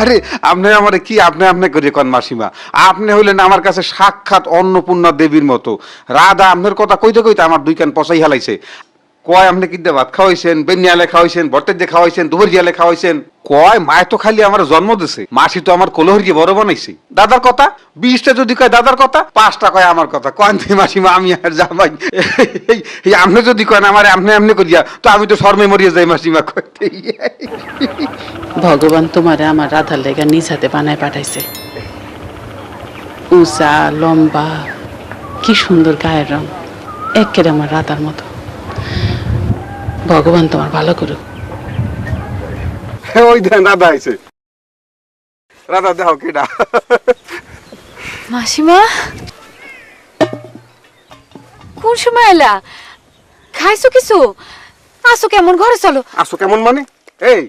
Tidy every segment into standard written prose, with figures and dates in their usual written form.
আরে আপনি আমারে কি আপনি আপনি করে কোন মাসিমা, আপনি হইলেন আমার কাছে সাক্ষাৎ অন্নপূর্ণা দেবীর মতো। রাধা আপনার কথা কইতে কইতে আমার দুই কান পচাই হেলাইছে। কয় আপনি কি ভাত খাওয়াইছেন, বেনিয়ালে খাওয়াইছেন, বর্তের দিয়ে খাওয়াইছেন, দুপুরিয়ালে খাওয়াইছেন। কয় মায় তো খালি আমার জন্ম দিছে, মাসি তো আমার কোলহরিকে বড় বানাইছে। দাদার কথা 20টা যদি কয় দাদার কথা, 5টা কয় আমার কথা। কয় মাসিমা আমি আর জামাই এই আপনি যদি কয় আমার আপনি আপনি করিয়া, তো আমি তো শর্মে মরিয়া যাই মাসিমা কইতে। ভগবান তোমারে আমার রাধার লেগা নিজ হাতে বানায় পাঠাইছে। উঁচা লম্বা, কি সুন্দর গায়ের রং, একের আমার রাধার মতো। ভগবান তোমার ভালো করুক। ওই দেন রাধা আইছে। রাধা দেহ কেডা? মাসিমা, কোন সময় এলা? খাইছো কিছু? আসো কেমন, ঘরে চলো। আসো কেমন মানে? এই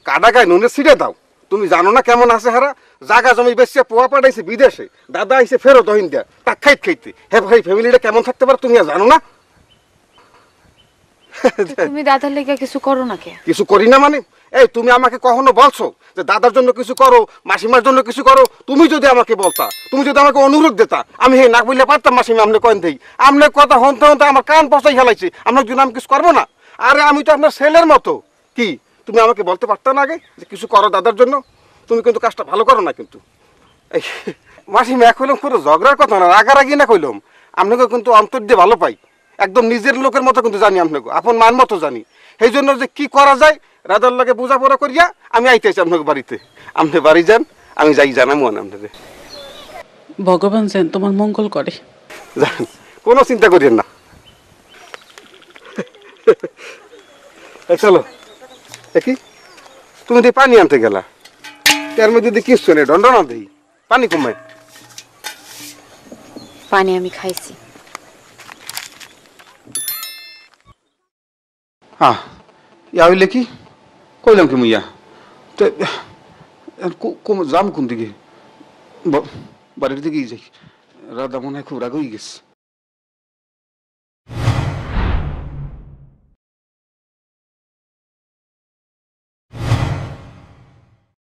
কাদা গায়ে নুনে ছিড়ে দাও। তুমি জানো না কেমন আছে হারা? জাগা জমি বেশি পোয়া পাঠাইছে বিদেশে, দাদা আইছে ফেরত হইন দিয়া টাক খাইতে খাইতে। হ্যাঁ ভাই, ফ্যামিলিটা কেমন থাকতে পারে তুমি আর জানো না? তুমি দাদার লেগে কিছু করো না কে? কিছু করি না মানে? এই তুমি আমাকে কখনো বলছো যে দাদার জন্য কিছু করো, মাসিমার জন্য কিছু করো? তুমি যদি আমাকে বলতা, তুমি যদি আমাকে অনুরোধ দিতা, আমি হে না বললে পারতাম মাসিমা আপনি কয়েন দেই। আপনার কথা হনতে হনতে আমার কান পচাই হেলাইছে। আপনার জন্য আমি কিছু করবো না? আরে আমি তো আপনার ছেলের মতো। কি তুমি আমাকে বলতে পারতা না আগে যে কিছু করো দাদার জন্য? তুমি কিন্তু কাজটা ভালো করো না কিন্তু। এই মাসিমা এক হইলাম পুরো ঝগড়ার কথা না, রাগারাগি না কইলাম। আপনাকে কিন্তু অন্তর দিয়ে ভালো পাই, একদম নিজের লোকের মতো কিন্তু জানি, আপনাকে আপন মান মতো জানি। সেই জন্য যে কি করা যায় রাধার লাগে বোঝাপড়া করিয়া আমি আইতেছি আপনাকে বাড়িতে। আপনি বাড়ি যান, আমি যাই জানাবো না আপনাদের। ভগবান যেন তোমার মঙ্গল করে। যান, কোনো চিন্তা করিয়েন না। চলো দেখি, তুমি তো পানি আনতে গেলা, এর মধ্যে যদি কিছু নেই দণ্ড না দিই পানি কমায়। পানি আমি খাইছি। হ্যাঁ, ইয়া হইলে কি কইলাম কি মুইয়া তো যাম কোন দিকে? বাড়ির দিকেই যাই। রাধা মনে হয় খুব রাগ হয়ে গেছে।